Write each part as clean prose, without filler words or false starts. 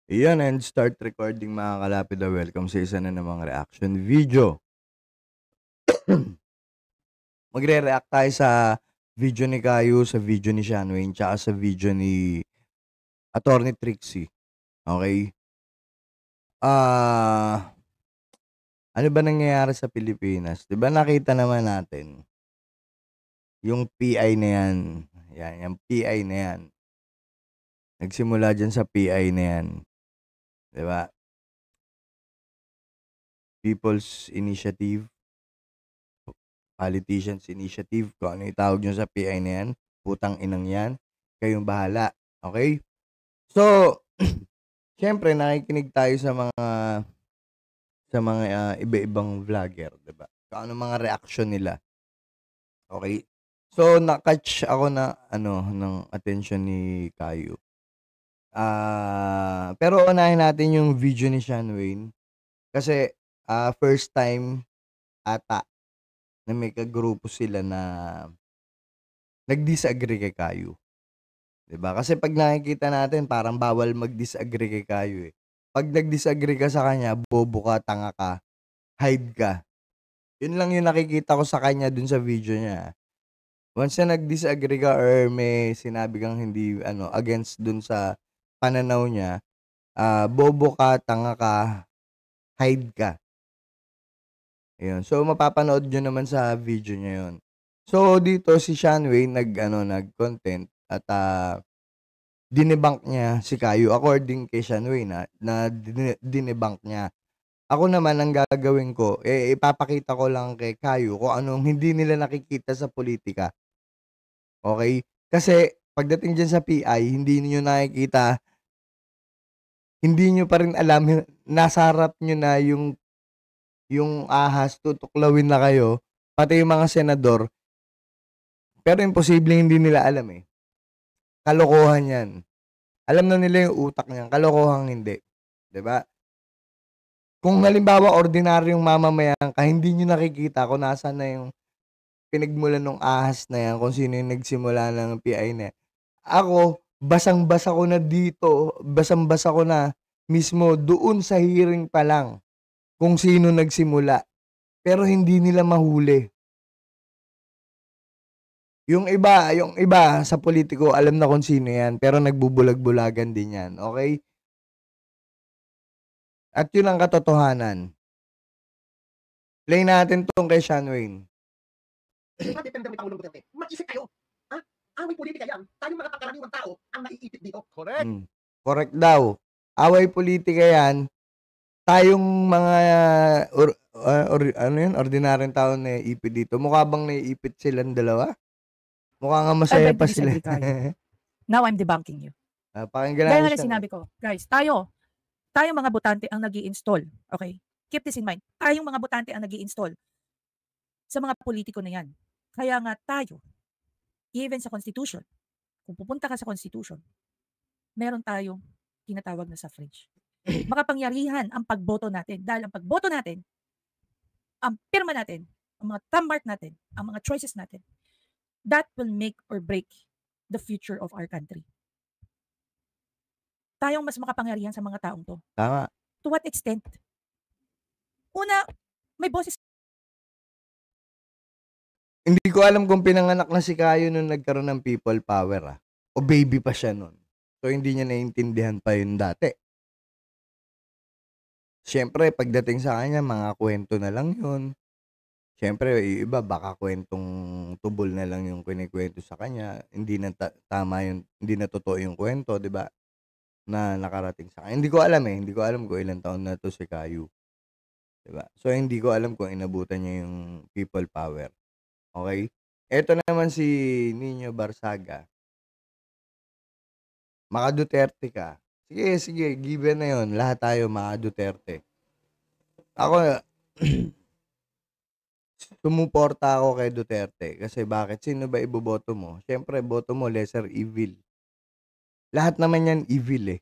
Iyon and start recording mga kalapid na welcome sa isa na namang reaction video. Magre-react tayo sa video ni Caio, sa video ni Sean Wayne, tsaka sa video ni Attorney Trixie. Okay? Ano ba nangyayari sa Pilipinas? 'Di ba nakita naman natin yung PI na yan. Yan, yung PI na yan. Nagsimula dyan sa PI na yan. 'Di ba? People's Initiative, Politicians Initiative, kung ano itawag nyo sa PI na yan, putang inang yan, kayong bahala. Okay? So, syempre nakikinig tayo sa mga iba-ibang vlogger, 'di ba? Kung ano mga reaction nila. Okay? So, na-catch ako na ng attention ni Caio. Pero unahin natin yung video ni Sean Wayne kasi first time ata na may kagrupo sila na nag-disagree kay Caio. 'Di ba? Kasi 'pag nakikita natin parang bawal mag-disagree kay Caio, eh. 'Pag nag-disagree ka sa kanya, bobo ka, tanga ka, hide ka. 'Yun lang yung nakikita ko sa kanya dun sa video niya. Once na nag-disagree ka or may sinabi kang hindi against dun sa pananaw niya, bobo ka, tanga ka, hide ka. Ayun. So mapapanood niyo naman sa video niya 'yun. So dito si Sean Wayne nag-content at dinebunk niya si Caio according kay Sean Wayne na dinebunk niya. Ako naman ang gagawin ko, ipapakita ko lang kay Caio kung anong hindi nila nakikita sa politika. Okay? Kasi pagdating diyan sa PI, hindi niyo nakikita, hindi niyo pa rin alam, nasa harap niyo na yung ahas, tutuklawin na kayo, pati yung mga senador, pero imposibleng hindi nila alam, eh. Kalokohan 'yan. Alam na nila yung utak niyan, kalokohang hindi, 'di ba? Kung halimbawa ordinaryong mamamayan ka, hindi niyo nakikita kung nasaan na yung pinagmulan nung ahas na 'yan, kung sino yung nagsimula ng PI na 'yan. Ako, basang-basa ko na dito, basang-basa ko na mismo doon sa hearing pa lang kung sino nagsimula, pero hindi nila mahuli. Yung iba sa politiko alam na kung sino 'yan, pero nagbubulag-bulagan din 'yan, okey? At 'yun ang katotohanan. Play natin 'tong kay Sean Wayne. Depende kami Pangulong Duterte. Mag-isip kayo. Ha? Away politika yan. Tayong mga pangkaraniwang tao ang naiipit dito. Correct. Correct daw. Away politika 'yan. Tayong mga ordinaryong tao na naiipit dito. Mukha bang naiipit silang dalawa? Mukha nga masaya pa sila. Now I'm debunking you. Pakinggan Gaya natin nga siya. sinabi ko, guys, tayo mga botante ang nag-i-install. Okay? Keep this in mind. Tayong mga botante ang nag-i-install sa mga politiko na yan. Kaya nga tayo, even sa Constitution, kung pupunta ka sa Constitution, meron tayong tinatawag na suffrage. Makapangyarihan ang pagboto natin. Dahil ang pagboto natin, ang pirma natin, ang mga thumb mark natin, ang mga choices natin, that will make or break the future of our country. Tayong mas makapangyarihan sa mga taong to. Tama. To what extent? Una, may boses. Hindi ko alam kung pinanganak na si Caio nung nagkaroon ng people power, o baby pa siya nun. So hindi niya naiintindihan pa yun dati. Siyempre pagdating sa kanya mga kwento na lang yun. Siyempre yung iba baka kwentong tubol na lang yung kinukuwento sa kanya, hindi na tama yun, hindi na totoo yung kwento, 'di ba? Na nakarating sa kanya. Hindi ko alam, hindi ko alam kung ilang taon na 'to si Caio, 'di ba? So hindi ko alam kung inabutan niya yung people power. Okay? Eto naman si Nino Barsaga. Maka-Duterte ka. Sige, given na yun. Lahat tayo maka-Duterte. Ako, sumuporta ako kay Duterte. Kasi bakit? Sino ba iboboto mo? Siyempre, boto mo lesser evil. Lahat naman yan evil, eh.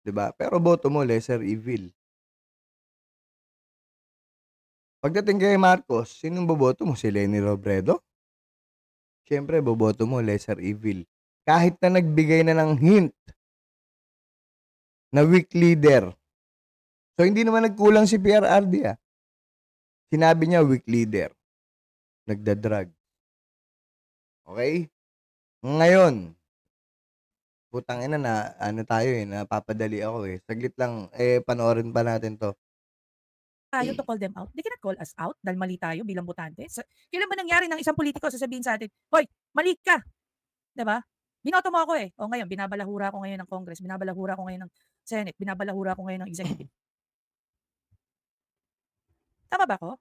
'Di ba? Pero boto mo lesser evil. Pagdating kay Marcos, sinong boboto mo? Si Leni Robredo? Siyempre, boboto mo lesser evil. Kahit na nagbigay na ng hint na weak leader. So, hindi naman nagkulang si PRRD, ah. Sinabi niya weak leader. Nagda-drug. Okay? Ngayon, putang ina na ano tayo eh, napapadali ako eh. Saglit lang, panoorin pa natin to. Tayo to call them out. They cannot call us out dahil mali tayo bilang botante. Kailan ba nangyari ng isang politiko sasabihin sa atin, hoy, mali ka. Diba? Binoto mo ako eh. O ngayon, binabalahura ko ngayon ng Congress, binabalahura ko ngayon ng Senate, binabalahura ko ngayon ng Executive. Tama ba ako?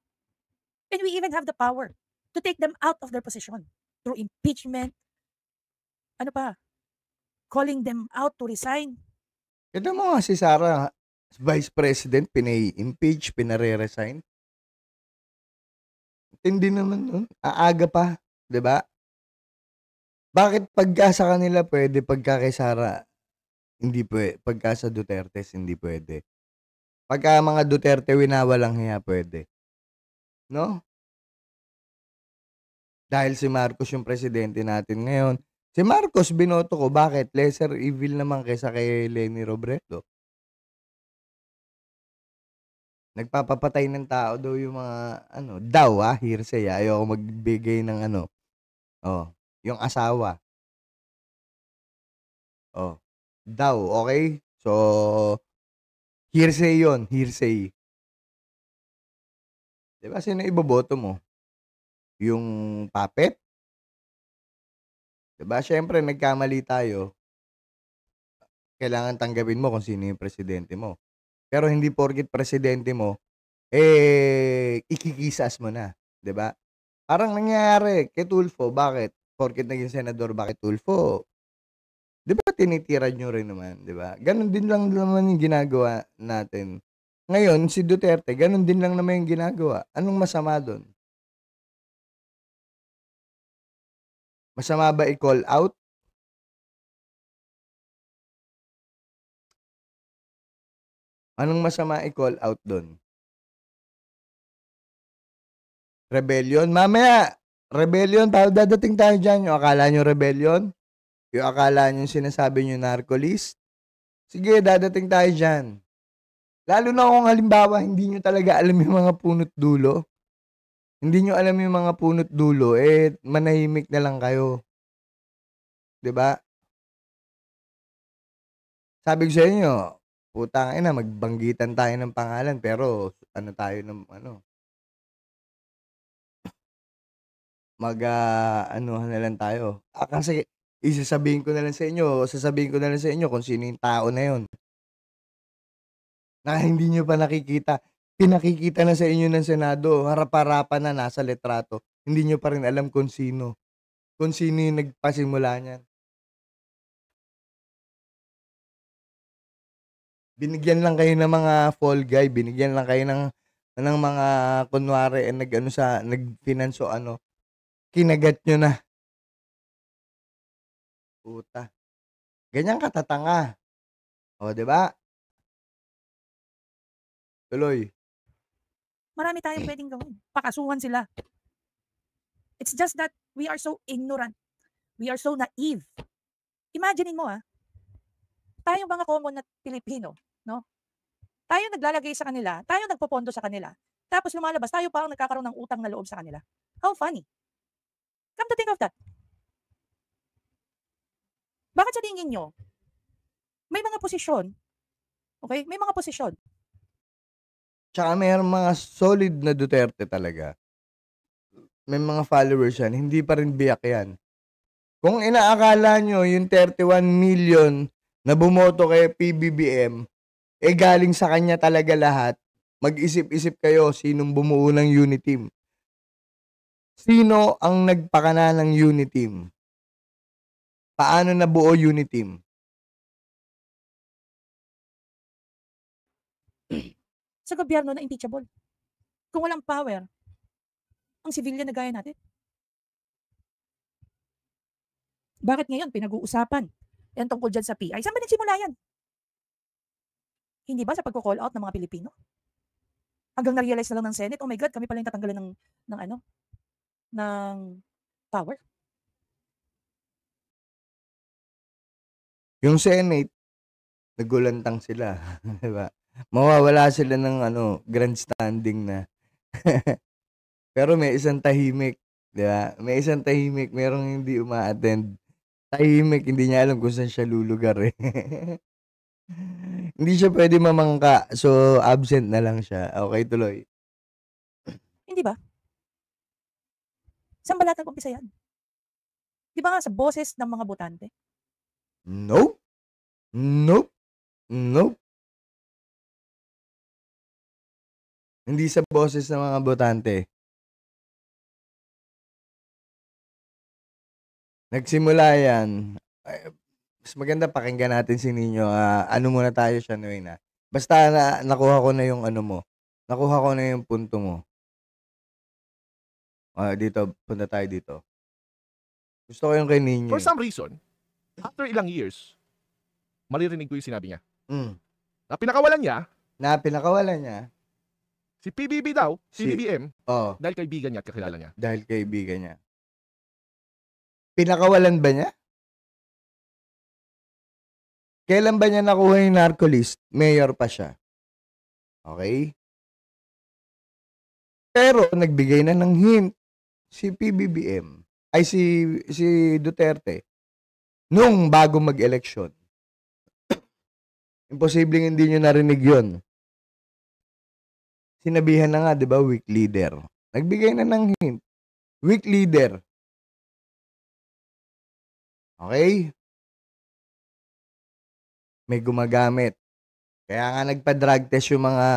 And we even have the power to take them out of their position through impeachment. Ano pa? Calling them out to resign. Ito mo nga si Sara, Vice President, pinay-impeach, pinare-resign. Hindi naman nun. Aaga pa, 'di ba? Bakit pagka sa kanila pwede, pagka kay Sara hindi pwede, pagka sa Duterte hindi pwede. Pagka mga Duterte winawalang hiya pwede. No? Dahil si Marcos yung presidente natin ngayon. Si Marcos binoto ko, bakit? Lesser evil naman kaysa kay Leni Robredo. Nagpapapatay ng tao daw yung mga hearsay. Ayoko magbigay ng yung asawa. Daw, okay? So, hearsay yun, hearsay. Diba, sino iboboto mo? Yung puppet? Diba, syempre, nagkamali tayo. Kailangan tanggapin mo kung sino yung presidente mo. Pero hindi porket presidente mo, ikikisas mo na. Diba? Parang nangyayari kay Tulfo, bakit? Porket naging senador, bakit Tulfo? Diba tinitira nyo rin naman, diba? Ganon din lang naman yung ginagawa natin. Ngayon, si Duterte, ganon din lang naman yung ginagawa. Anong masama doon? Masama ba i-call out? Anong masama i-call out doon? Rebellion? Mamaya, rebellion, dadating tayo dyan. Yung akala nyo rebellion? Yung akala nyo sinasabi nyo narco-list? Sige, dadating tayo dyan. Lalo na kung halimbawa, hindi nyo talaga alam yung mga punot dulo. Hindi nyo alam yung mga punot dulo, manahimik na lang kayo. 'Di ba? Sabi ko sa inyo, putang ina, magbanggitan tayo ng pangalan, pero tayo ng anuhan na lang tayo. Kasi sasabihin ko na lang sa inyo kung sino yung tao na yun. Na hindi nyo pa nakikita. Pinakikita na sa inyo ng Senado, harap-harapan na nasa litrato. Hindi nyo pa rin alam kung sino. Kung sino yung nagpasimula niyan. Binigyan lang kayo ng mga fall guy, binigyan lang kayo ng mga kunwari nag-finance o kinagat nyo na. Puta. Ganyan katatanga. O, 'di ba? Tuloy. Marami tayong pwedeng gawin. Pakasuhan sila. It's just that we are so ignorant. We are so naive. Imaginein mo tayong mga common na Pilipino, no? Tayo naglalagay sa kanila, tayo nagpopondo sa kanila, tapos lumalabas, tayo pa ang nagkakaroon ng utang na loob sa kanila. How funny. Come to think of that. Bakit sa tingin nyo, may mga posisyon, okay? May mga posisyon. Tsaka mayroong mga solid na Duterte talaga. May mga followers yan, hindi pa rin biyak yan. Kung inaakala nyo yung 31 million na bumoto kay PBBM, galing sa kanya talaga lahat, mag-isip-isip kayo sinong bumuo ng Uniteam. Sino ang nagpakana ng Uniteam? Paano nabuo Uniteam? Sa gobyerno na impeachable. Kung walang power, ang civilian na gaya natin. Bakit ngayon pinag-uusapan yan tungkol dyan sa PI? Saan ba nagsimula yan? Hindi ba sa pagko-call out ng mga Pilipino? Hanggang na-realize na lang ng Senate, oh my God, kami pala yung tatanggalan ng power. Yung Senate, nagulantang sila, 'di ba? Mawawala sila ng ano, grandstanding na. Pero may isang tahimik, 'di ba? May isang tahimik, merong hindi uma-attend. Tahimik, hindi niya alam kung saan siya lulugar eh. Hindi siya pwede mamangka, so absent na lang siya. Okay, tuloy. Hindi ba? Saan ba lahat nag-umpisa yan? Di ba nga sa boses ng mga botante? Nope. Nope. Nope. Hindi sa boses ng mga botante. Nagsimula yan. Mas maganda pakinggan natin si Nino. Ano muna tayo siya noon na. Basta nakuha ko na yung ano mo. Nakuha ko na yung punto mo. Dito, punta tayo dito. Gusto ko yung kay Nino. For some reason, after ilang years, maririnig ko yung sinabi niya. Na pinakawalan niya, si PBB daw, si BBM, dahil kaibigan niya at kakilala niya. Dahil kaibigan niya. Pinakawalan ba niya? Kailan ba niya nakuha yung narcolist? Mayor pa siya. Okay? Pero nagbigay na ng hint si PBBM, ay si Duterte, nung bago mag-eleksyon. Imposibleng hindi nyo narinig yun. Sinabihan na nga, di ba, weak leader. Nagbigay na ng hint. Weak leader. Okay? May gumagamit. Kaya nga nagpa-drug test yung mga,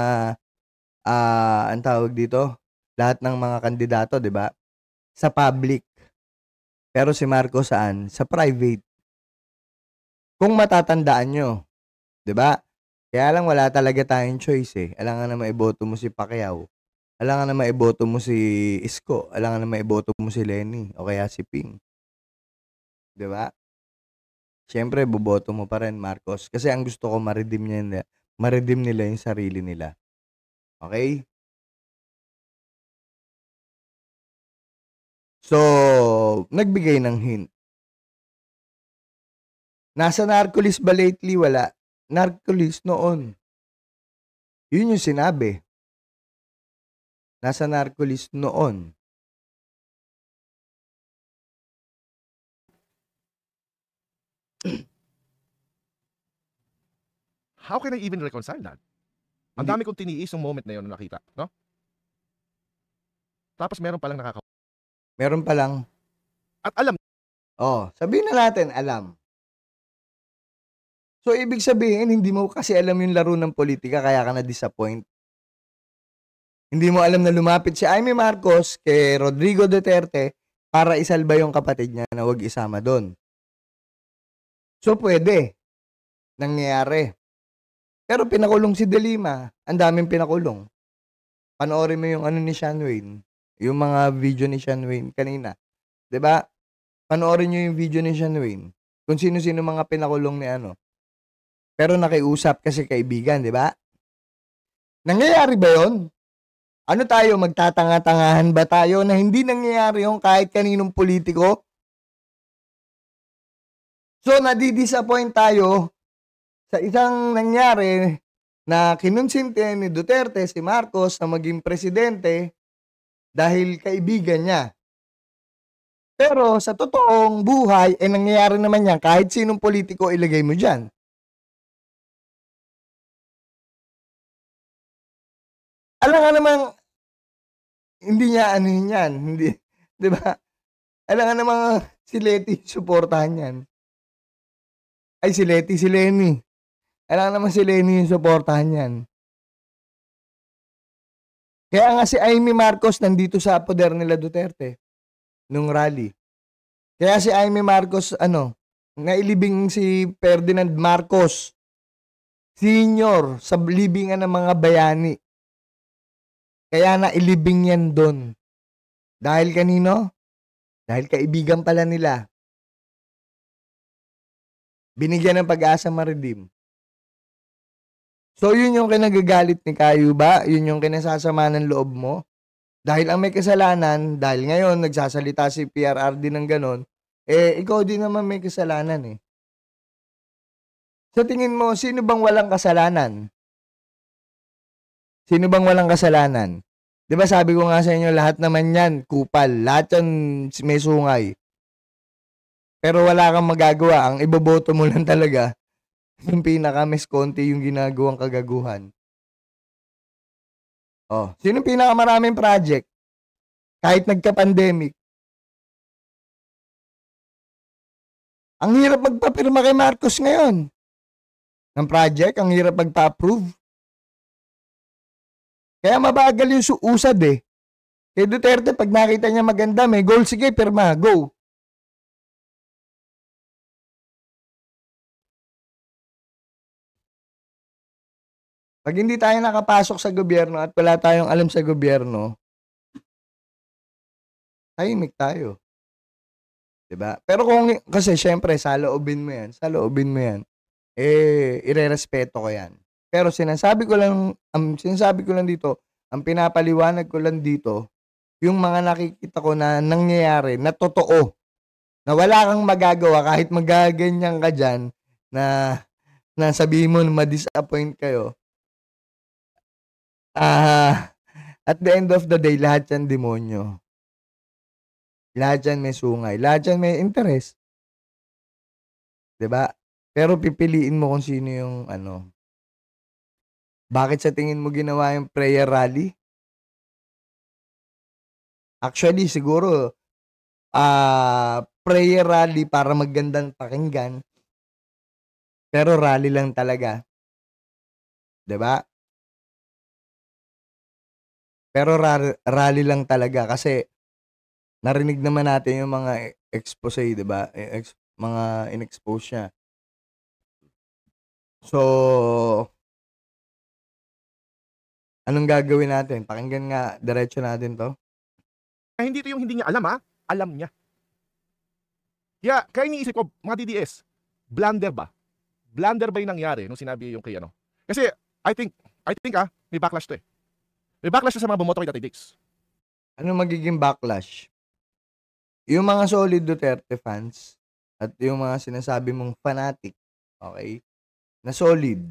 ang tawag dito, lahat ng mga kandidato, di ba? Sa public. Pero si Marcos saan? Sa private. Kung matatandaan nyo, di ba? Kaya lang wala talaga tayong choice eh. Alangan na maiboto mo si Pacquiao. Alangan na maiboto mo si Isko. Alangan na maiboto mo si Lenny o kaya si Ping. Di ba? Siyempre, boboto mo pa rin, Marcos. Kasi ang gusto ko, ma-redeem nila yung sarili nila. Okay? So, nagbigay ng hint. Nasa narcolist ba lately? Wala. Narcolist noon. Yun yung sinabi. Nasa narcolist noon. How can I even reconcile that? Ang dami kong tiniis yung moment na yun na nakita, no? Tapos meron palang Meron palang. At alam. Sabihin na natin, alam. So, ibig sabihin, hindi mo kasi alam yung laro ng politika, kaya ka na-disappoint. Hindi mo alam na lumapit si Amy Marcos kay Rodrigo Duterte para isalba yung kapatid niya na huwag isama doon. So, pwede. Nangyayari. Pero pinakulong si De Lima. Ang daming pinakulong. Panoorin mo yung ano ni Sean Wayne. Yung mga video ni Sean Wayne kanina. 'Di ba? Panoorin nyo yung video ni Sean Wayne. Kung sino-sino mga pinakulong ni ano. Pero nakiusap kasi kaibigan, 'di ba? Nangyayari ba 'yon? Ano tayo, magtatanga-tangahan ba tayo na hindi nangyayari yung kahit kaninong politiko? So, nadi-disappoint tayo sa isang nangyari na kinonsinte ni Duterte si Marcos na maging presidente dahil kaibigan niya. Pero sa totoong buhay, nangyayari naman yan kahit sinong politiko ilagay mo dyan. Alam nga naman, hindi niya ano yan. Hindi, di ba? Alam nga naman si Leti suportahan yan. Ay, si Leti, si Lenny. Alam nga naman si Lenny yung suportahan yan. Kaya nga si Amy Marcos nandito sa poder nila Duterte nung rally. Kaya si Amy Marcos, nailibing si Ferdinand Marcos Senior sa libingan ng mga bayani. Kaya nailibing yan doon. Dahil kanino? Dahil kaibigan pala nila. Binigyan ng pag-asa ma-redeem. So, yun yung kinagagalit ni Caio ba? Yun yung kinasasama ng loob mo? Dahil ang may kasalanan, dahil ngayon nagsasalita si PRRD ng ganon, ikaw din naman may kasalanan eh. Sa tingin mo, sino bang walang kasalanan? Sino bang walang kasalanan? 'Di ba sabi ko nga sa inyo, lahat naman yan, kupal. Lahat yan may sungay. Pero wala kang magagawa. Ang iboboto mo lang talaga, yung pinaka-mas konti yung ginagawang kagaguhan. Oh, sino pinakamaraming project? Kahit nagka-pandemic. Ang hirap magpapirma kay Marcos ngayon. Ng project, ang hirap magpa-approve. Kaya mabagal yung usad eh. Kay Duterte, pag nakita niya maganda, may goal, sige, pirma, go. Pag hindi tayo nakapasok sa gobyerno at wala tayong alam sa gobyerno, tahimik tayo. 'Di ba? Pero kung, kasi syempre, saloobin mo yan, irerespeto ko yan. Pero sinasabi ko lang dito, ang pinapaliwanag ko lang dito, yung mga nakikita ko na nangyayari, na totoo, na wala kang magagawa kahit magaganyan ka dyan, na sabihin mo na ma-disappoint kayo. At the end of the day, lahat yan demonyo. Lahat yan may sungay. Lahat yan may interest. 'Di ba? Pero pipiliin mo kung sino yung Bakit sa tingin mo ginawa yung prayer rally? Actually, siguro, prayer rally para magandang pakinggan. Pero rally lang talaga. 'Di ba? Pero rally lang talaga kasi narinig naman natin yung mga expose, 'di ba? Mga in-expose niya. So, anong gagawin natin? Pakinggan nga, diretso natin to. Hindi to yung hindi niya alam, ha? Alam niya. Kaya iniisip ko, mga DDS, blunder ba? Blunder ba yung nangyari nung sinabi yung kay ano? Kasi, I think may backlash to eh. May backlash sa mga bumoto kay Tatay Diggs. Ano magiging backlash? Yung mga solid Duterte fans at yung mga sinasabi mong fanatic, okay, na solid,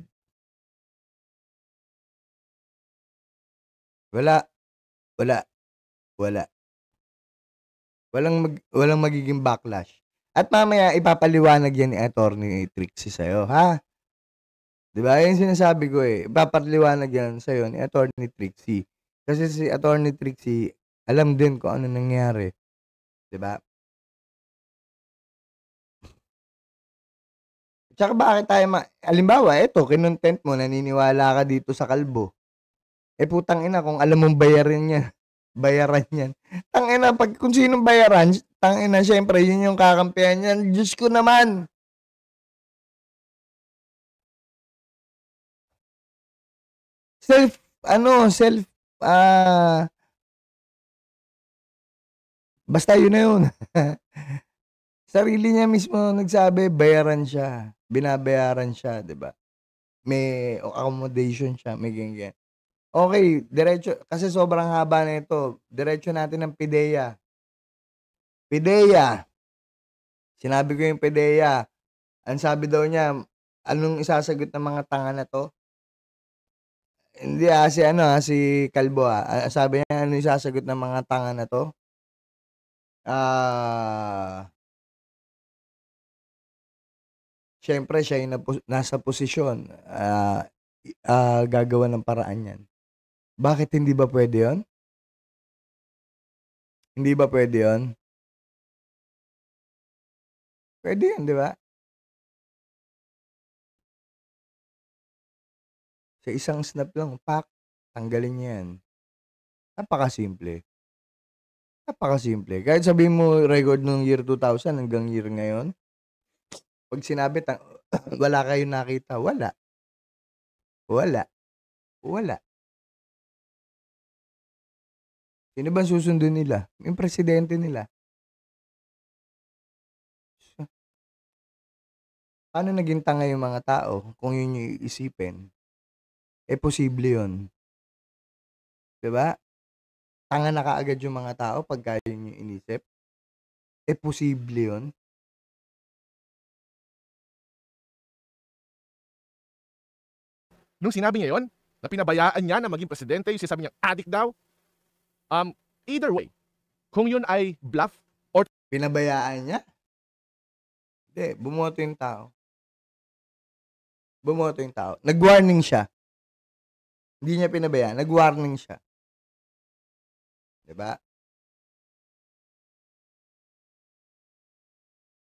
wala. Walang magiging backlash. At mamaya ipapaliwanag yan ni Attorney Trixie sa'yo, ha? 'Di ba? Yung sinasabi ko eh. Ipapaliwanag yan sa'yo ni Attorney Trixie. Kasi si Attorney Trixie, alam din kung ano nangyari. 'Di ba? Tsaka bakit tayo halimbawa, eto, kinontent mo, naniniwala ka dito sa kalbo. Putang ina, kung alam mong bayaran yan. Tangina, kung sinong bayaran, tangina, syempre, yun yung kakampihan yan. Diyos ko naman. Basta yun na yun. Sarili niya mismo nagsabi, bayaran siya. Binabayaran siya, di ba? May accommodation siya, may ganyan. Okay, diretso, kasi sobrang haba na ito. Diretso natin ng PIDEA. Sinabi ko yung PIDEA. Ang sabi daw niya, anong isasagot ng mga tanga na to? Hindi si Kalbo sabi niya, anong isasagot ng mga tanga na to? Siyempre, siya yung nasa posisyon. Gagawa ng paraan yan. Bakit hindi ba pwede yun? Hindi ba pwede yun? Pwede yun, di ba? Sa isang snap lang, tanggalin niya yan. Napakasimple. Kahit sabihin mo record nung year 2000 hanggang year ngayon, pag sinabi, wala kayong nakita, wala. Sino ba susundin nila? Yung presidente nila. Paano naging tanga yung mga tao kung yun yung iisipin? Posible yun. Diba? Tanga na kaagad yung mga tao pagka yun yung inisip. Posible yun. nung sinabi niya yon, na pinabayaan niya na maging presidente, yung sinasabi niya addict daw, either way, kung yun ay bluff or pinabayaan niya? Hindi, bumoto yung tao. Bumoto yung tao. Nag-warning siya. Hindi niya pinabayaan, nag-warning siya. Diba?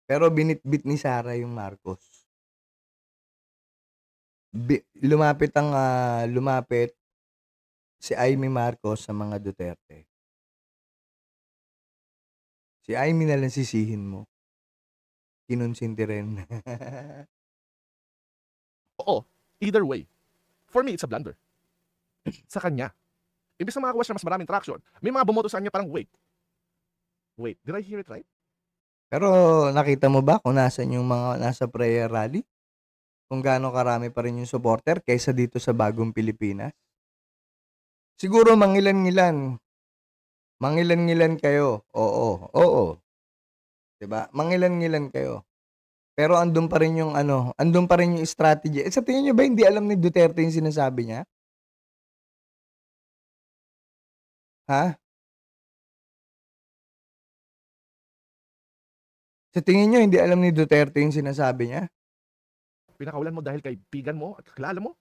Pero binitbit ni Sara yung Marcos. Lumapit si Amy Marcos sa mga Duterte. Si Amy na lang sisihin mo. Kinonsinti rin. Oo, either way. For me, it's a blunder. Sa kanya. Imbes na makakuha siya mas maraming traction, may mga bumoto sa kanya parang, wait, did I hear it right? Pero nakita mo ba kung nasan yung mga nasa prayer rally? Kung gaano karami pa rin yung supporter kaysa dito sa Bagong Pilipinas? Siguro mangilan-ngilan. Mangilan-ngilan kayo. Oo. 'Di ba? Mangilan-ngilan kayo. Pero andun pa rin yung andun pa rin yung strategy. Sa tingin niyo ba hindi alam ni Duterte yung sinasabi niya? Ha? Sa tingin niyo hindi alam ni Duterte yung sinasabi niya? Pinakawalan mo dahil kaibigan mo at kakilala mo?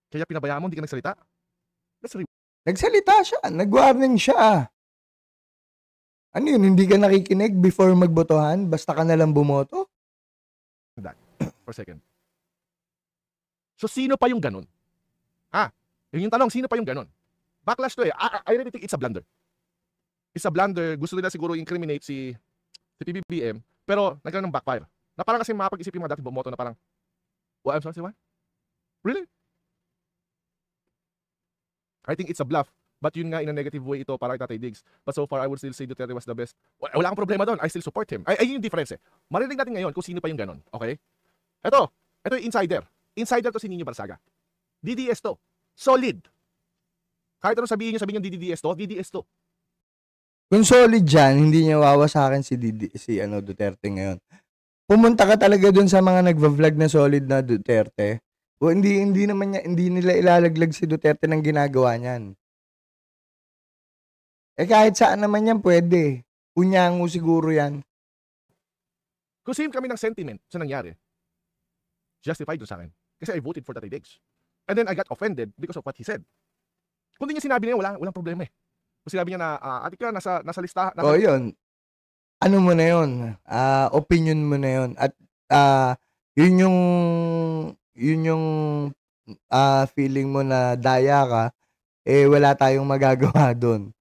Kaya pinabayaan mo, hindi ka nagsalita? Nagsalita siya. Nag-warning siya. Ano yun? Hindi ka nakikinig before magbotohan? Basta ka nalang bumoto? For a second. So, sino pa yung ganun? Yung tanong, sino pa yung ganun? Backlash to eh. I really think it's a blunder. It's a blunder. Gusto nila siguro incriminate si PBBM, pero nagkaroon ng backfire. Na parang kasi mapag-isip yung mga dating bumoto na parang, I'm sorry, what? Really? I think it's a bluff. But yun nga, in a negative way ito para kay Tatay Diggs. But so far, I would still say Duterte was the best. Wala akong problema doon. I still support him. Ay yung difference eh. Marinig natin ngayon kung sino pa yung ganon. Okay? Ito yung insider. Insider to si Nino Barsaga. DDS to. Solid. Kahit anong sabihin niyo DDS to. Kung solid dyan, hindi niya wawasakin si Duterte ngayon. Pumunta ka talaga dun sa mga nagva-vlog na solid na Duterte. O hindi nila ilalaglag si Duterte ng ginagawa niyan. Kahit saan naman yan pwede. Punyango siguro yan. Kung same kami ng sentiment sa nangyari, justified doon sa akin. Kasi I voted for Tatay Diggs. And then I got offended because of what he said. Kung di niya sinabi niya, walang problema eh. Kung sinabi niya na, atik ka, nasa lista. Yun. Ano mo na yun? Opinion mo na yun. At yun yung feeling mo na daya ka, wala tayong magagawa doon.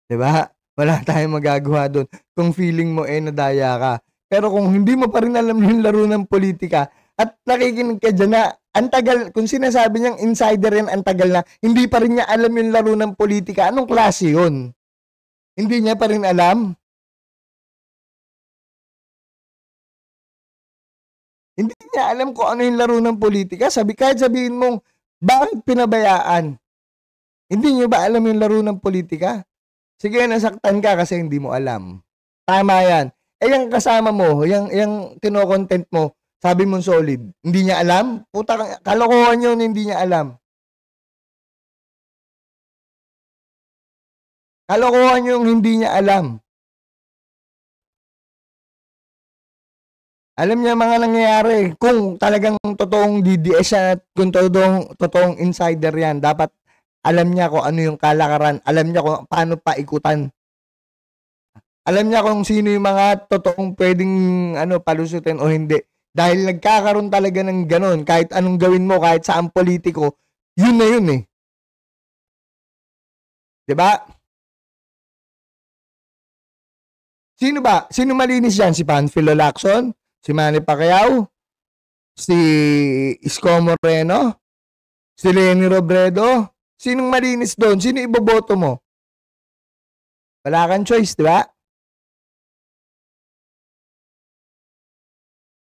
Diba? Wala tayong magagawa doon. Kung feeling mo nadaya ka. Pero kung hindi mo pa rin alam yung laro ng politika at nakikinig ka dyan na ang tagal, kung sinasabi niyang insider yan, ang tagal na, hindi pa rin niya alam yung laro ng politika, anong klase yun? Hindi niya pa rin alam? Hindi niya alam kung ano yung laro ng politika. Kahit sabihin mong, bakit pinabayaan? Hindi niyo ba alam yung laro ng politika? Sige, nasaktan ka kasi hindi mo alam. Tama yan. Yung kasama mo, yung kino-content mo, sabi mong solid, hindi niya alam? Puta, kalokohan yun, hindi niya alam. Kalokohan yung hindi niya alam. Alam niya mga nangyayari. Kung talagang totoong DDS siya, kung totoong insider yan, dapat alam niya kung ano yung kalakaran. Alam niya kung paano paikutan. Alam niya kung sino yung mga totoong pwedeng palusutin o hindi. Dahil nagkakaroon talaga ng ganon. Kahit anong gawin mo, kahit saan politiko, yun na yun eh. Diba? Sino ba? Sino malinis yan? Si Panfilo Lacson? Si Manny Pacquiao? Si Isko Moreno? Si Leni Robredo? Sinong malinis doon? Sino iboboto mo? Wala kang choice, di ba?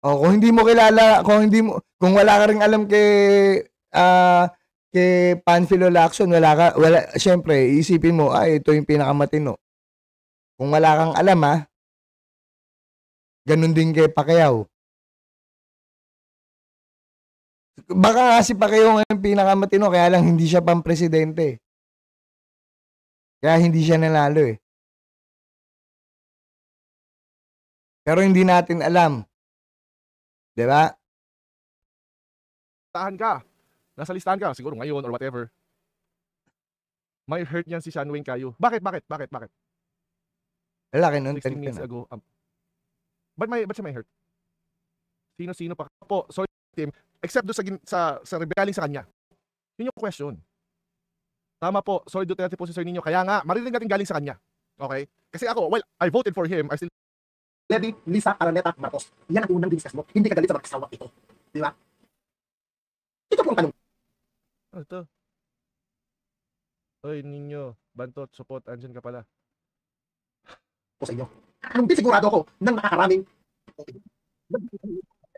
O kung hindi mo kilala, kung wala ka ring alam kay Panfilo Lacson, syempre, iisipin mo, ito yung pinakamatino. Kung wala kang alam, ganun din kay Pacquiao. Baka nga si Pacquiao ngayon pinakamatino, kaya lang hindi siya pang-presidente. Kaya hindi siya nanalo eh. Pero hindi natin alam. Diba? Tahan ka. Nasa listahan ka, siguro ngayon or whatever. May hurt yan si Sean Wayne Caio. Bakit? Laki 16 nun, 10 minutes na. ago. Ba't siya may hurt? Sino pa po? Sorry team. Except doon sa rebelling sa kanya. Yun yung question. Tama po. Sorry Duterte po si Sir Nino. Kaya nga, marinig natin galing sa kanya. Okay? Kasi ako, well, I voted for him. I still... Levy, Lisa, Araneta, Marcos. Yan ang unang diniskas mo. Hindi ka galit sa magkasawa ito. Di ba? Ito po ang tanong. Ano ito? Oy, Nino. Bantot, support. Andyan ka pala. Po sa inyo. Hindi sigurado ako ng makakaraming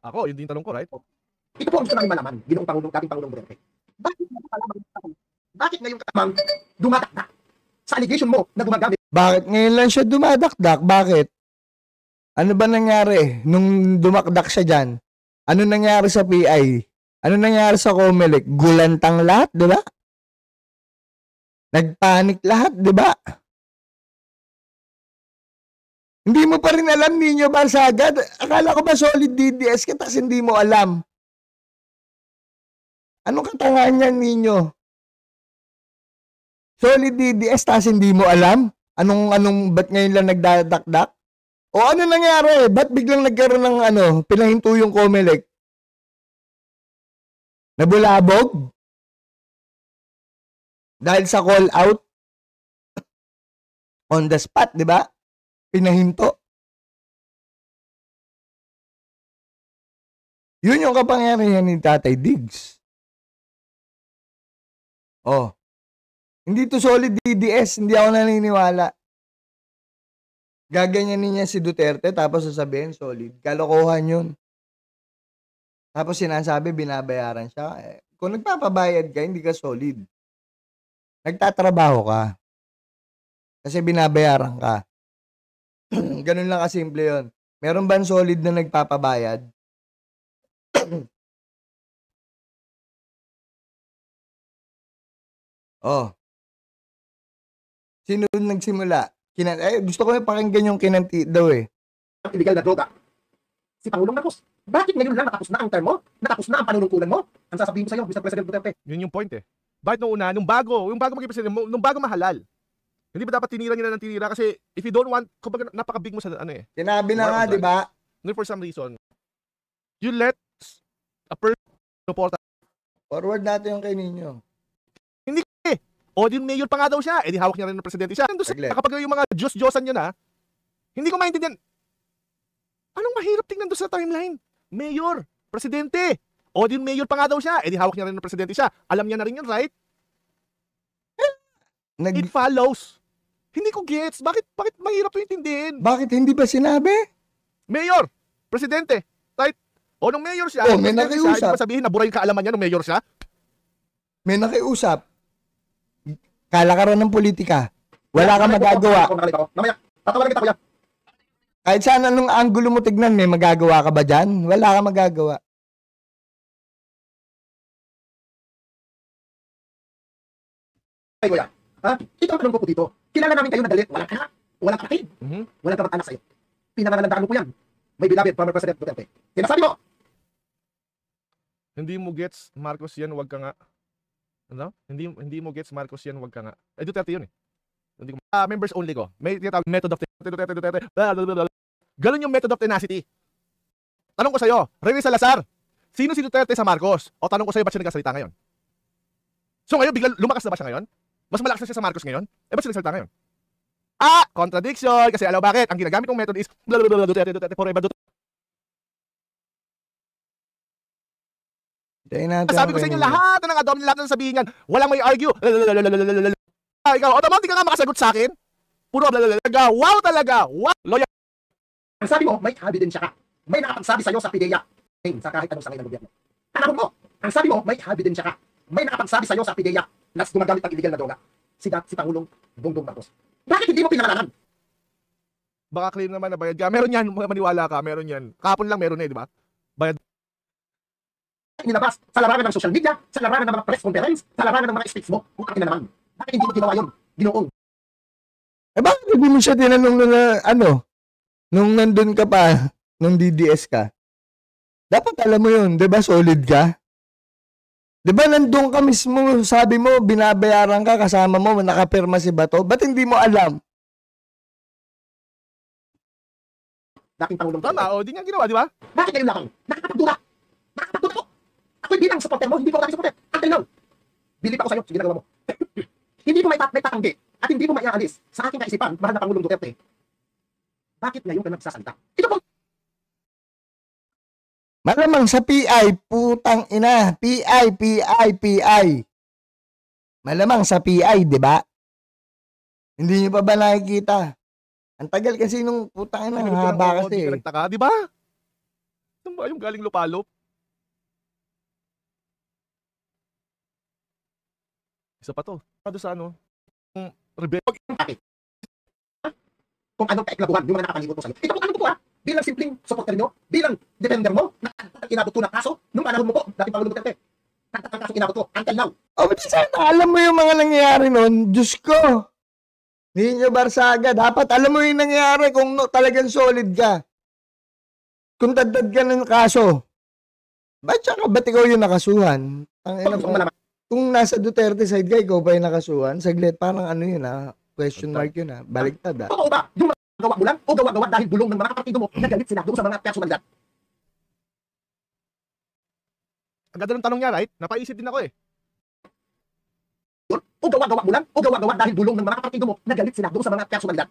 Ako, yun din tanong ko, right? ito po ang gusto namin malaman, Ginoong Pangulong, dating Pangulong Duterte. Bakit ngayon katamang dumadakdak sa allegation mo na gumagamit? Bakit ngayon lang siya dumadakdak? Bakit? Ano ba nangyari nung dumakdak siya dyan? Ano nangyari sa PI? Ano nangyari sa Comelec? Gulantang lahat, di ba? Nagpanik lahat, di ba? Hindi mo pa rin alam, Nino Barsaga. Akala ko ba solid DDS ka, tapos hindi mo alam. Anong katangahan yan, Nino? Solid DDS, tapos hindi mo alam? Ba't ngayon lang nagdadakdak? O ano nangyari? Ba't biglang nagkaroon ng pinahinto yung Comelec? Nabulabog? Dahil sa call out? On the spot, di ba? Pinahinto. Yun yung kapangyarihan ni Tatay Diggs. Oh. Hindi to solid DDS. Hindi ako naniniwala. Gaganyanin niya si Duterte tapos sasabihin solid. Kalokohan yun. Tapos sinasabi binabayaran siya. Kung nagpapabayad ka, hindi ka solid. Nagtatrabaho ka. Kasi binabayaran ka. Ganun lang kasimple yun. Meron ba solid na nagpapabayad? Oh. Sino nagsimula? Gusto ko yung pakinggan yung kinanti daw eh. Illegal na droga. Si Pangulong Marcos. Bakit ngayon lang natapos na ang term mo? Natapos na ang panunungkulan mo? Ang sasabihin ko sa iyo, Mr. President Duterte. Yun yung point eh. Bakit nung una, yung bago maging presidente, nung bago mahalal. Hindi ba dapat tinira nila ng tinira? Kasi if you don't want, kumbaga napaka-big mo sa eh. Sinabi na nga, di ba? For some reason, you let a person support. Forward natin yung kay Nino. Hindi eh. O din mayor pa nga daw siya. Di hawak niya rin ng presidente siya. Kapag yung mga Diyos-Diyosan yun hindi ko maintindihan. Anong mahirap tingnan doon sa timeline? Mayor, presidente. O din mayor pa nga daw siya. Di hawak niya rin ng presidente siya. Alam niya na rin yun, right? It follows. Hindi ko gets. Bakit mahirap yung intindihin? Bakit hindi ba sinabi? Mayor, presidente, right? O nung mayor siya, may nakiusap. Siya, sabihin na buray yung kaalaman niya nung mayor siya? May nakiusap. Kalakaran ng politika. Wala ka magagawa. Mamaya, tatawagan kita kuya. Kahit saan anong angulo mo tignan, may magagawa ka ba dyan? Wala ka magagawa. Ay kuya, ito ang tanong ko po dito. Kilala namin kayo na galit. Walang anak, walang kapatid, walang kamag-anak sa'yo. Pinangalandaan mo po yan. May beloved former President Duterte. Sinasabi mo, hindi mo gets Marcos yan, wag ka nga. Ano? Hindi mo gets Marcos yan, wag ka nga. Duterte yun eh. Hindi ko members only ko. May tinatawag method of Duterte. Ganun yung method of tenacity. Tanong ko sa'yo, Rene Salazar, sino si Duterte sa Marcos? O tanong ko sa'yo, ba't siya nagkasalita ngayon? So ngayon, bigla lumakas na ba siya ngayon? Mas malakas na siya sa Marcos ngayon? Ba't siya nagsalita ngayon? Contradiction! Kasi alam bakit? Ang ginagamit kong method is Duterte forever Duterte. Sabi ko sa inyo, lahat ng abdomen, lahat ng sabihin yan, walang may argue. Ikaw, automatic ka nga makasagot sa akin. Puro wow talaga. Wow. Loyal. ang sabi mo, may ebidensya ka. May nakapagsabi sa'yo sa PIDEA. Sa kahit anong sangay ng gobyerno. Tanong mo, ang sabi mo, may ebidensya ka. May nakapagsabi sa'yo sa PIDEA na gumagamit ng illegal na droga. Si Pangulong Bongbong Marcos. Bakit hindi mo pinangalanan? Baka claim naman na bayad ka. Meron yan, maniwala ka, meron yan. Kahapon lang meron eh, di ba? Bayad inilabas sa larangan ng social media, sa larangan ng mga press conference, sa larangan ng mga speech mo, kung akin na naman. Bakit hindi mo ginawa yun, Ginoong? Eh bakit hindi mo siya tinanong na nung nandun ka pa, nung DDS ka? Dapat alam mo yun, di ba solid ka? Di ba nandun ka mismo, sabi mo, binabayaran ka, kasama mo, nakapirma si Bato, ba't hindi mo alam? Dating Pangulong Tama, di niya ginawa, di ba? Bakit ngayon lang? Nakakapagdura. Nakakapagdura po. Ako'y bilang supporter mo, hindi ko ako dati supporter. Until now. Bilip ako sa'yo, sige ginagawa mo. Hindi ko may tatanggi at hindi ko maiaalis sa aking kaisipan, mahal na Pangulong Duterte. Bakit ngayon ka nagsasalita? Ito po. Malamang sa PI, putang ina. PI. Malamang sa PI, di ba? Hindi niyo pa ba nakikita? Ang tagal kasi nung putang ina, haba kasi. Hindi ka nagtaka, di ba? Saan ba yung galing lupalop? Isa pa to. Ano sa ano? Rebel. Kung anong kaiklabuhan yung mga nakapangikot mo sa'yo. Ito po, ano po bilang simpleng supporter nyo, bilang defender mo, inabot ko ng kaso, nung panahon mo po, dating Pangulong Duterte. Ang kaso inabot ko, until now. Oh, but sana alam mo yung mga nangyayari nun, Diyos ko. Ninyo Barsaga, dapat alam mo yung nangyayari kung talagang solid ka. Kung dadad ka ng kaso. Ba't ikaw yung nakasuhan? Kung nasa Duterte side ka, ikaw pa yung nakasuhan, saglit, parang ano yun question mark yun baliktad Oo ba? Yung mga gawa mo lang o gawa-gawa dahil bulong ng mga kapartido mo na galit sila doon sa mga personalidad? Ang ganda ng tanong niya, right? Napaisip din ako eh. O gawa-gawa mo lang o gawa-gawa dahil bulong ng mga kapartido mo na galit sila doon sa mga personalidad?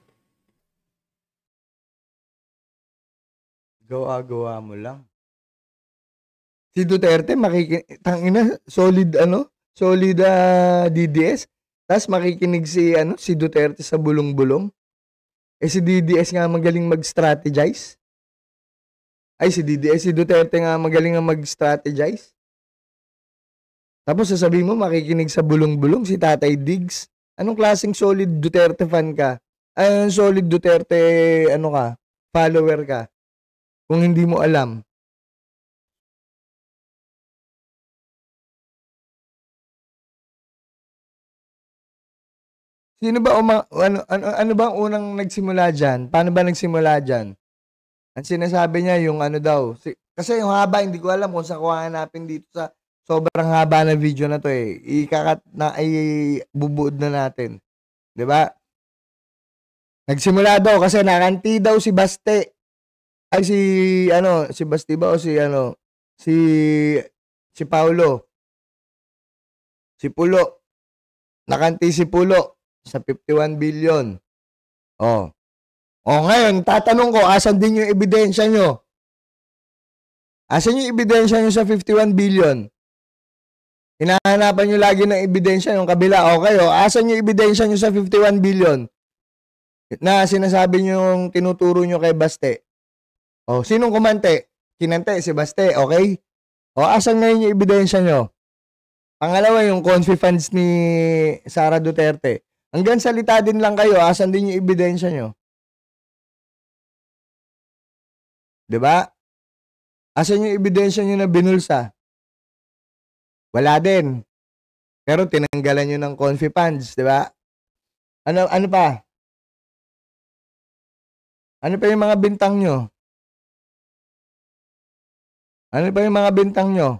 Gawa-gawa mo lang. Si Duterte, tangina, solid DDS. Tapos makikinig si Duterte sa bulong-bulong. Si DDS nga magaling mag-strategize. Si Duterte nga magaling mag-strategize. Tapos sasabihin mo makikinig sa bulong-bulong si Tatay Diggs. Anong klaseng solid Duterte fan ka? Solid Duterte follower ka? Kung hindi mo alam. Sino ba ano ba ang unang nagsimula diyan? Paano ba nagsimula diyan? Ang sinasabi niya yung daw. Kasi yung haba hindi ko alam kung saan ko hanapin dito sa sobrang haba na video na to eh. Bubuod na natin. 'Di ba? Nagsimula daw kasi nakanti daw si Baste. Si Baste ba o si Paulo. Si Pulo. Nakanti si Pulo sa 51 billion. Ngayon, tatanong ko, asan din yung ebidensya nyo? Asan yung ebidensya nyo sa 51 billion? Hinahanapan nyo lagi ng ebidensya yung kabila. Okay, asan yung ebidensya nyo sa 51 billion? Na sinasabi nyo yung tinuturo nyo kay Baste. Sinong kumante? Kinante si Baste, okay? Asan ngayon yung ebidensya nyo? Pangalawa, yung confi funds ni Sara Duterte. Hanggang salita din lang kayo, asan din yung ebidensya nyo? Diba? Asan yung ebidensya nyo na binulsa? Wala din. Pero tinanggalan nyo ng confi funds, diba? Ano pa? Ano pa yung mga bintang nyo? Ano pa yung mga bintang nyo?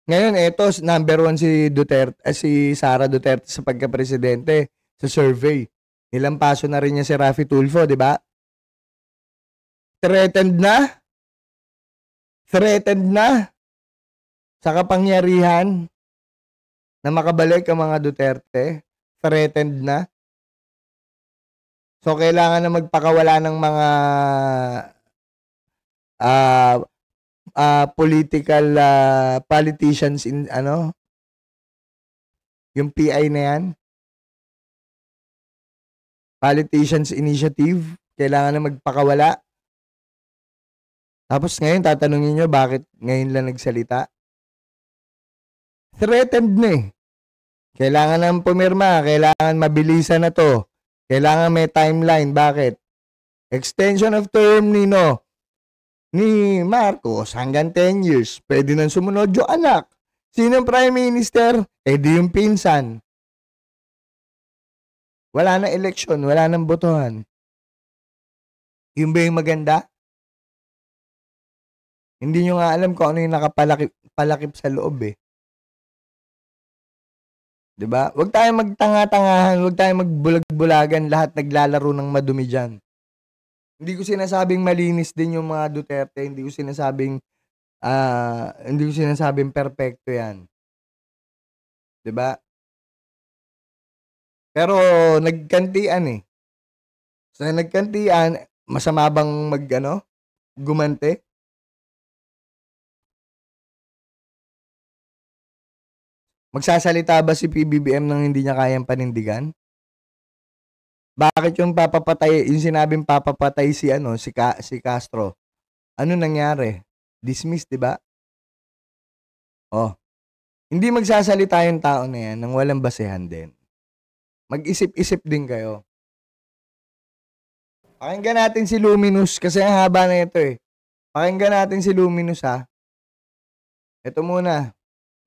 Ngayon, eto, number 1 si Duterte, si Sara Duterte sa pagka-presidente sa survey. Ilang paso na rin niya si Raffy Tulfo, di ba? Threatened na sa kapangyarihan na makabalik ang mga Duterte. Threatened na. So, kailangan na magpakawala ng mga political politicians yung PI na yan. Politicians Initiative. Kailangan na magpakawala. Tapos ngayon, tatanungin nyo, bakit ngayon lang nagsalita? Threatened na eh. Kailangan nang pumirma. Kailangan mabilisan na to. Kailangan may timeline. Bakit? Extension of term, Nino. ni Marcos hanggang 10 years. Pwede nang sumunod yung anak. Sino ang Prime Minister? Di yung pinsan. Wala na eleksyon, wala nang botohan. Yung ba yung maganda? Hindi nyo nga alam kung ano yung nakapalakip sa loob eh. 'Di ba? Huwag tayong magtanga-tangahan, huwag tayong magbulag-bulagan, lahat naglalaro ng madumi diyan. Hindi ko sinasabing malinis din yung mga Duterte, hindi ko sinasabing perpekto 'yan. 'Di ba? Pero nagkantian eh. Sa nagkantian, masama bang gumante? Magsasalita ba si PBBM nang hindi niya kayang panindigan? Bakit yung sinabing papapatay si Castro? Ano nangyari? Dismiss, 'di ba? Hindi magsasalita yung tao na yan nang walang basehan din. Mag-isip-isip din kayo. Pakinggan natin si Luminous kasi ang haba na ito eh. Pakinggan natin si Luminous ha. Ito muna.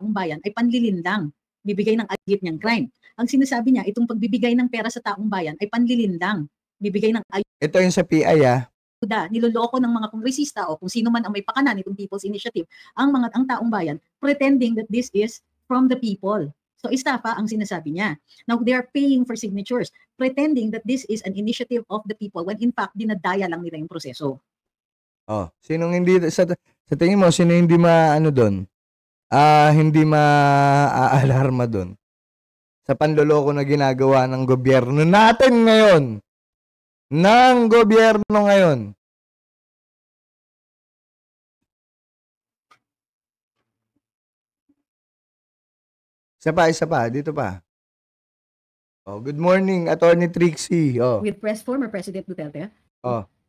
Ang bayan ay panlilindang, bibigay ng agit niyang crime. Ang sinasabi niya, itong pagbibigay ng pera sa taong bayan ay panlilindang, bibigay ng ayuda. Ito yung sa PI Niloloko ng mga kongresista o kung sino man ang may pakanan itong People's Initiative, ang taong bayan, pretending that this is from the people. So estafa ang sinasabi niya. Now they are paying for signatures, pretending that this is an initiative of the people when in fact dinadaya lang nila yung proseso. Sinong hindi sa tingin mo sino hindi doon? Hindi maaalarma doon sa panloloko na ginagawa ng gobyerno natin ngayon. Ng gobyerno ngayon. Isa pa, dito pa. Good morning, Attorney Trixie. With former President Duterte.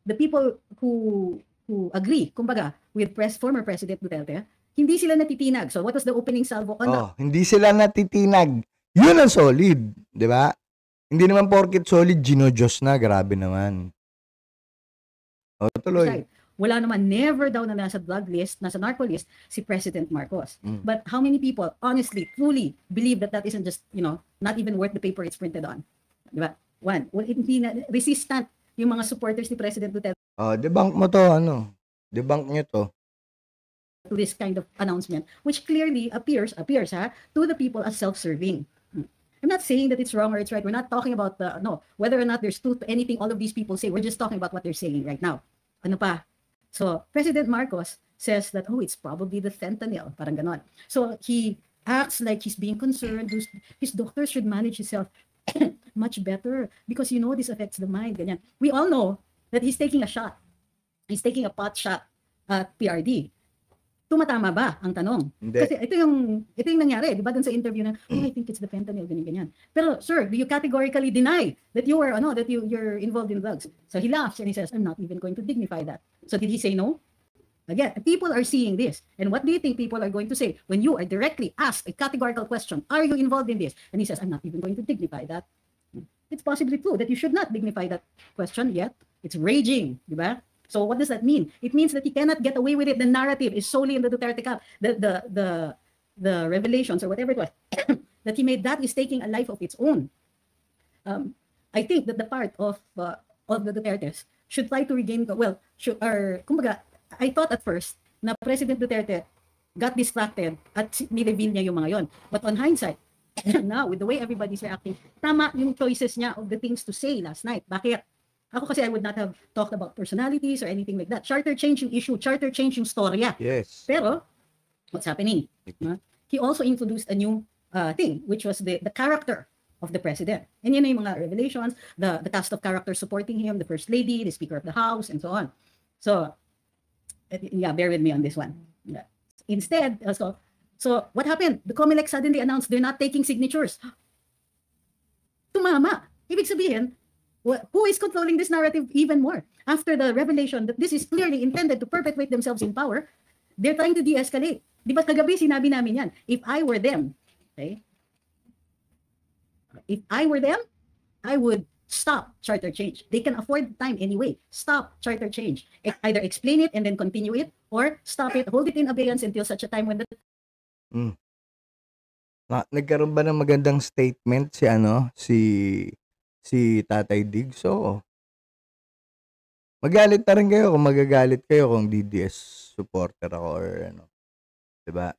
The people who agree, kumbaga, with former President Duterte, hindi sila natitinag. So what was the opening salvo on? Hindi sila natitinag. Yun ang solid, 'di ba? Hindi naman porket solid ginojos na, grabe naman. Tuloy. Right. Wala naman, never daw na nasa drug list, nasa narco list si President Marcos. But how many people honestly, truly believe that isn't just, not even worth the paper it's printed on? 'Di ba? Hindi na resistant yung mga supporters ni President Duterte. Debunk mo to, debunk nyo to. To this kind of announcement, which clearly appears to the people as self-serving. I'm not saying that it's wrong or it's right. We're not talking about whether or not there's truth to anything all of these people say. We're just talking about what they're saying right now. Ano pa? So President Marcos says that it's probably the fentanyl, parang ganon. So he acts like he's being concerned. His doctor should manage himself much better because this affects the mind. Ganyan. We all know that he's taking a shot. He's taking a pot shot at PRD. Tumatama ba ang tanong? Hindi. Kasi ito yung nangyari, di ba, dun sa interview na, I think it's the fentanyl, ganyan. Pero sir, do you categorically deny that you're involved in drugs? So he laughs and he says, I'm not even going to dignify that. So did he say no? Again, people are seeing this. And what do you think people are going to say when you are directly asked a categorical question, are you involved in this? And he says, I'm not even going to dignify that. It's possibly true that you should not dignify that question, yet it's raging, di ba? So what does that mean? It means that he cannot get away with it. The narrative is solely in the Duterte camp. The revelations or whatever it was that he made, that is taking a life of its own. I think that the part of the Dutertes should try to regain, kumbaga, I thought at first na President Duterte got distracted at ni-reveal niya yung mga yon. But on hindsight, now with the way everybody's reacting, tama yung choices niya of the things to say last night. Bakit? Ako kasi I would not have talked about personalities or anything like that. Charter change yung issue, charter change yung storya. Yes. Pero, what's happening? He also introduced a new thing, which was the character of the president. And yun yung mga revelations, the cast of characters supporting him, the First Lady, the Speaker of the House, and so on. So, bear with me on this one. Instead, so what happened? The COMELEC suddenly announced they're not taking signatures. Tumama. Ibig sabihin, who is controlling this narrative even more? After the revelation that this is clearly intended to perpetuate themselves in power, they're trying to de-escalate. Di ba kagabi sinabi namin yan? If I were them, okay? If I were them, I would Stop charter change. They can afford the time anyway. Stop charter change. Either explain it and then continue it, or stop it, hold it in abeyance until such a time when the Nagkaroon ba ng magandang statement si Tatay Diggs? So, magalit na rin kayo kung magagalit kayo kung DDS supporter ako or ano. 'Di ba?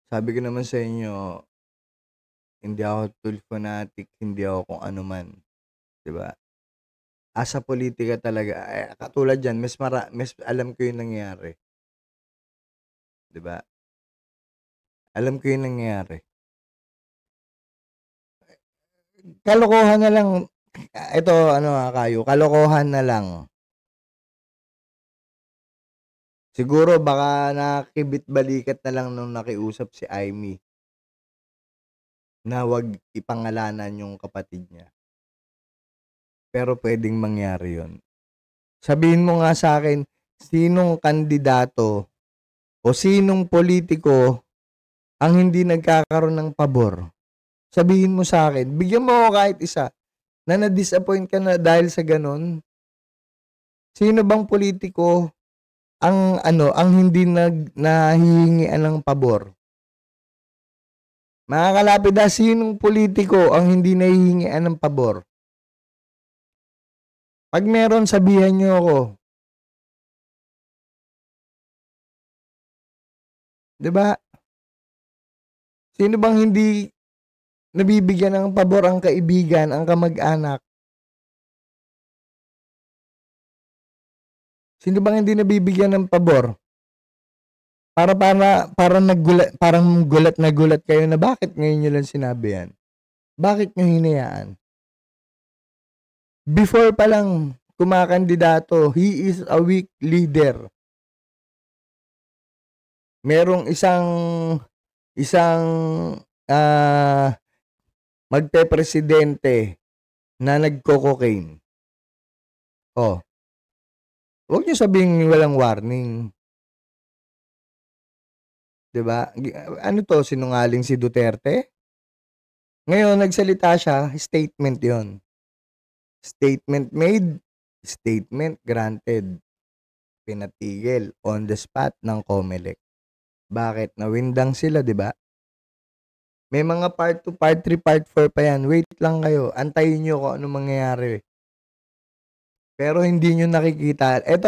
Sabi ko naman sa inyo, hindi ako tool fanatic, hindi ako kung ano man. 'Di ba? Asa politika talaga, katulad yan, mas alam ko yung nangyayari. 'Di ba? Alam ko yung nangyayari. Kalokohan na lang. Ito, kayo, kalokohan na lang. Siguro baka nakikibit-balikat na lang nung nakiusap si Amy na wag ipangalanan yung kapatid niya. Pero pwedeng mangyari yon. Sabihin mo nga sa akin, sinong kandidato o sinong politiko ang hindi nagkakaroon ng pabor? Sabihin mo sa akin, bigyan mo ako kahit isa na na-disappoint ka na dahil sa ganun. Sino bang politiko ang hindi nahihingian ng pabor? Mga kalapida, sinong politiko ang hindi nahihingian ng pabor? Pag meron, sabihan niyo ako. 'Di ba? Sino bang hindi nabibigyan ng pabor ang kaibigan, ang kamag-anak? Sino bang hindi nabibigyan ng pabor? Parang gulat na gulat kayo na bakit ngayon nyo lang sinabi yan? Bakit nyo hinayaan? Before pa lang kumakandidato, he is a weak leader. Merong isang magpe-presidente na nagko-cocaine. Oh. Huwag niyo sabihing walang warning. 'Di ba? Ano to, sinungaling si Duterte? Ngayon nagsalita siya, statement 'yon. Statement made, statement granted. Pinatigil on the spot ng COMELEC. Bakit? Nawindang sila, 'di ba? May mga part 2, part 3, part 4 pa yan. Wait lang kayo. Antayin nyo kung ano mangyayari. Pero hindi nyo nakikita. Ito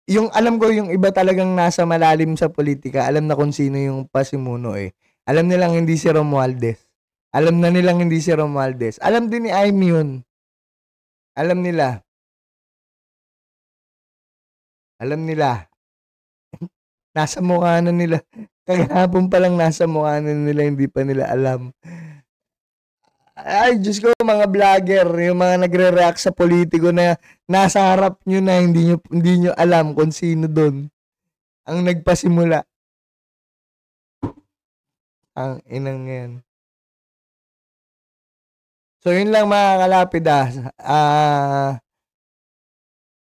yung alam ko yung iba talagang nasa malalim sa politika. Alam na kung sino yung pasimuno eh. Alam nilang hindi si Romualdez. Alam na nilang hindi si Romualdez. Alam din ni Amy yun. Alam nila. Alam nila. Nasa mukha na nila. Kagahapon pa lang nasa mukha na nila, hindi pa nila alam. Ay, Diyos ko, mga vlogger, yung mga nagre-react sa politiko na nasa harap nyo na hindi nyo alam kung sino doon ang nagpasimula. Ang inang yan. So, yun lang mga kalapid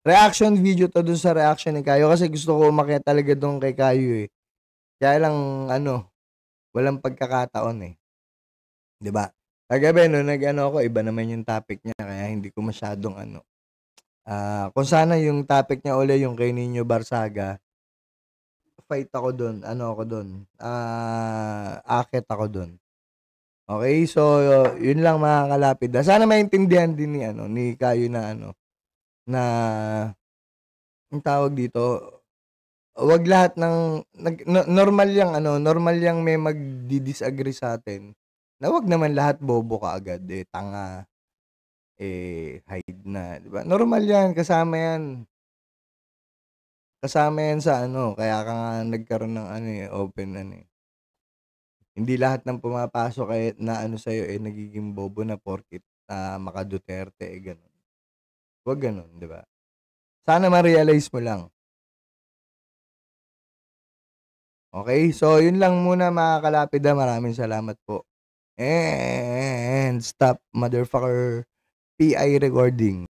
reaction video to dun sa reaction ni Kayo kasi gusto ko umakyat talaga doon kay Kayo eh. Kaya lang, walang pagkakataon eh. 'Di ba? Kagabi, no, ako, iba naman yung topic niya, kaya hindi ko masyadong kung sana yung topic niya uli, yung kay Nino Barsaga, fight ako doon, akit ako doon. Okay, so, yun lang mga kalapid. Sana maintindihan din ni Kayo na na, ang tawag dito, wag lahat ng normal yang may magdi-disagree sa atin. Na wag naman lahat bobo kaagad tanga hide na, 'di ba? Normal 'yan, kasama 'yan. Kasama 'yan sa kaya ka nga nagkaroon ng open Hindi lahat ng pumapasok na sa iyo nagiging bobo na porket maka Duterte ganun. Wag ganun, 'di ba? Sana ma-realize mo lang. Okay, so yun lang muna mga kalapid. Maraming salamat po. And stop motherfucker PI recording.